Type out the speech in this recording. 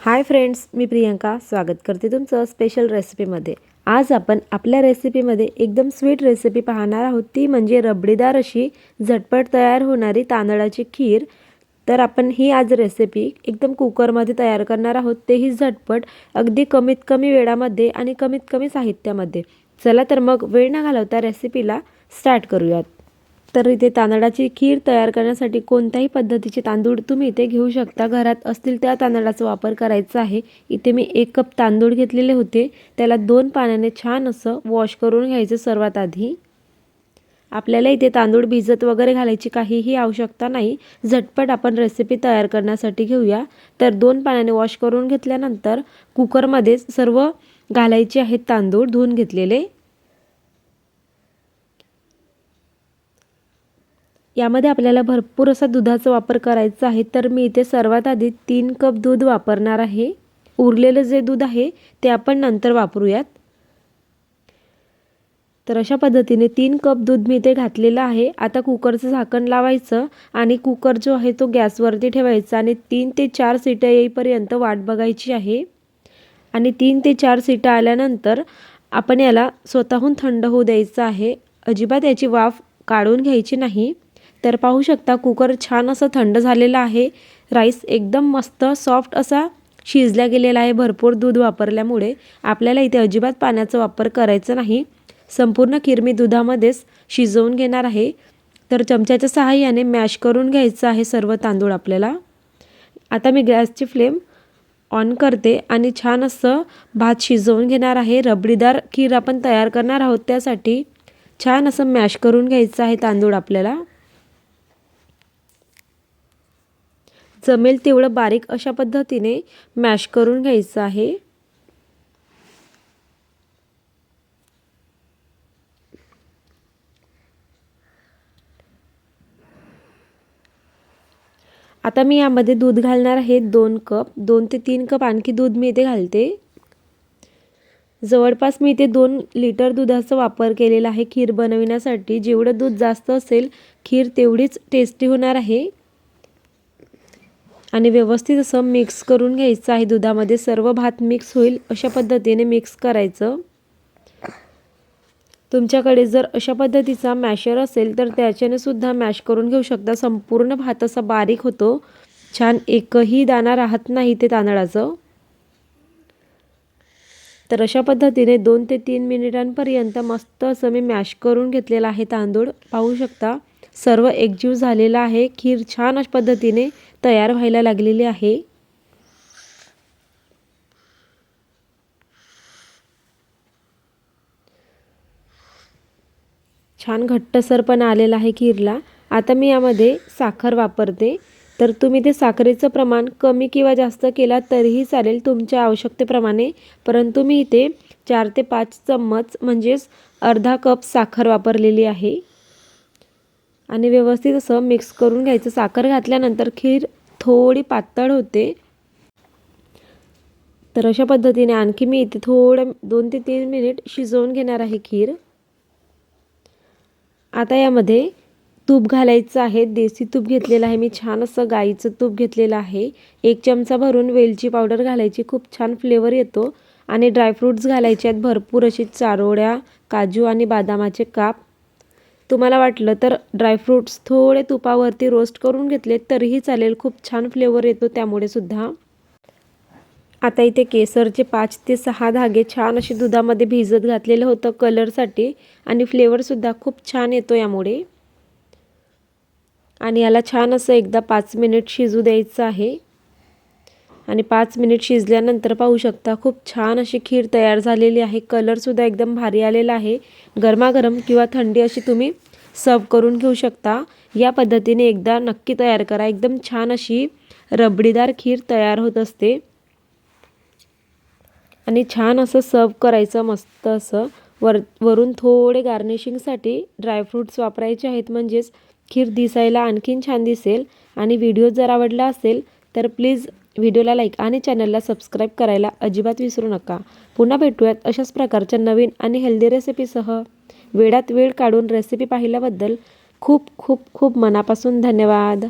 Hi friends, मी प्रियंका स्वागत करते तुमचं स्पेशल रेसिपीमध्ये। आज आपण आपल्या रेसिपीमध्ये एकदम स्वीट रेसिपी पाहणार आहोत, ती म्हणजे रबडीदार अशी झटपट तयार होणारी तांदळाची खीर। तर आपण ही आज रेसिपी एकदम कुकरमध्ये तयार करणार आहोत, तेही झटपट, अगदी कमीत कमी वेळामध्ये आणि कमीत कमी साहित्यामध्ये। चला तर मग वेळ न घालवता रेसिपीला स्टार्ट करूयात। तर इथे तांदळाची खीर तयार करण्यासाठी कोणत्याही पद्धतीचे तांदूळ तुम्ही इथे घेऊ शकता, घरात असतील त्या तांदळाचा वापर करायचा आहे। इथे मी 1 कप तांदूळ घेतलेले होते, त्याला 2 पाण्याने छान असं वॉश करून घ्यायचं। सर्वात आधी आपल्याला इथे तांदूळ भिजत वगैरे घालायची काहीही आवश्यकता नाही, झटपट आपण रेसिपी तयार करण्यासाठी घेऊया। तर 2 पाण्याने वॉश करून घेतल्यानंतर कुकरमध्ये सर्व घालायचे आहेत तांदूळ धुवून घेतलेले। यामध्ये आपल्याला भरपूर असा दुधाचा वापर करायचा आहे, तर मी इथे सर्वात आधी 3 कप दूध वापरणार आहे। उरलेलं जे दूध आहे ते आपण नंतर वापरूयात। तर अशा पद्धतीने 3 कप दूध मी इथे घातलेलं आहे। आता कुकरचं झाकण लावायचं आणि कुकर जो आहे तो गॅसवरती ठेवायचा आणि 3 ते 4 शिट्या येईपर्यंत वाट बघायची आहे। आणि 3 ते 4 शिट्या आल्यानंतर आपण याला स्वतःहून थंड होऊ द्यायचं आहे, अजिबात याची वाफ काढून घ्यायची नाही। तर पाहू शकता कुकर छान असं थंड झालेला आहे। राईस एकदम मस्त सॉफ्ट असा शिजला गेलेला आहे। भरपूर दूध वापरल्यामुळे आपल्याला इथे अजिबात पाण्याचा वापर करायचा नाही। संपूर्ण खीर मी दुधामध्येच शिजवून घेणार आहे। तर चमच्याच्या सहाय्याने मॅश करून घ्यायचं आहे सर्व तांदूळ आपल्याला। आता मी गॅसची फ्लेम ऑन करते आणि छान असं भात शिजवून घेणार आहे। रबडीदार खीर आपण तयार करणार आहोत, त्यासाठी छान असं मॅश करून घ्यायचं आहे तांदूळ आपल्याला। जमेल तेवढं बारीक अशा पद्धतीने मॅश करून घ्यायचं आहे। आता मी यामध्ये दूध घालणार आहे 2 कप। 2 ते 3 कप आणखी दूध मी इथे घालते। जवळपास मी इथे 2 लिटर दुधाचा वापर केलेला आहे खीर बनविण्यासाठी। जेवढं दूध जास्त असेल खीर तेवढीच टेस्टी होणार आहे। आणि व्यवस्थित असं मिक्स करून घ्यायचं आहे दुधामध्ये, सर्व भात मिक्स होईल अशा पद्धतीने मिक्स करायचं। तुमच्याकडे जर अशा पद्धतीचा मॅशर असेल तर त्याच्याने सुद्धा मॅश करून घेऊ शकता। संपूर्ण भात असा बारीक होतो, छान एकही दाणा राहत नाही ते तांदळाचं। तर अशा पद्धतीने 2 ते 3 मिनिटांपर्यंत मस्त असं मी मॅश करून घेतलेला आहे तांदूळ। पाहू शकता सर्व एकजीव झालेला आहे। खीर छान अशा पद्धतीने तयार व्हायला लागलेली आहे। छान घट्टसर पण आलेला आहे खीरला। आता मी यामध्ये साखर वापरते, तर तुम्ही ते साखरेचं प्रमाण कमी किंवा जास्त केला तरीही चालेल तुमच्या आवश्यकतेप्रमाणे, परंतु मी इथे 4 ते 5 चम्मच म्हणजेच अर्धा कप साखर वापरलेली आहे। आणि व्यवस्थित असं मिक्स करून घ्यायचं। साखर घातल्यानंतर खीर थोडी पातळ होते। तर अशा पद्धतीने आणखी मी इथे थोडं 2 ते 3 मिनिट शिजवून घेणार आहे खीर। आता यामध्ये तूप घालायचं आहे। देसी तूप घेतलेलं आहे मी, छान असं गाईचं तूप घेतलेलं आहे। 1 चमचा भरून वेलची पावडर घालायची, खूप छान फ्लेवर येतो। आणि ड्रायफ्रूट्स घालायचे आहेत भरपूर अशी, चारोळ्या, काजू आणि बदामाचे काप। तुम्हाला वाटलं तर ड्रायफ्रूट्स थोडे तुपावरती रोस्ट करून घेतले तरीही चालेल, खूप छान फ्लेवर येतो त्यामुळे सुद्धा। आता इथे केसरचे 5 ते 6 धागे छान असे दुधामध्ये भिजत घातलेलं होतं कलरसाठी, आणि फ्लेवरसुद्धा खूप छान येतो यामुळे। आणि याला छान असं एकदा 5 मिनिट शिजू द्यायचं आहे। आणि 5 मिनिट शिजल्यानंतर पाहू शकता खूप छान अशी खीर तयार झालेली आहे। कलरसुद्धा एकदम भारी आलेला आहे। गरमागरम किंवा थंडी अशी तुम्ही सर्व करून घेऊ शकता। या पद्धतीने एकदा नक्की तयार करा, एकदम छान अशी रबडीदार खीर तयार होत असते। आणि छान असं सर्व करायचं मस्त असं। वरून थोडे गार्निशिंगसाठी ड्रायफ्रूट्स वापरायचे आहेत, म्हणजेच खीर दिसायला आणखीन छान दिसेल। आणि व्हिडिओ जर आवडला असेल तर प्लीज व्हिडिओला लाईक आणि चॅनलला सबस्क्राईब करायला अजिबात विसरू नका। पुन्हा भेटूयात अशाच प्रकारच्या नवीन आणि हेल्दी रेसिपीसह। वेळात वेळ काढून रेसिपी पाहिल्याबद्दल खूप खूप खूप मनापासून धन्यवाद।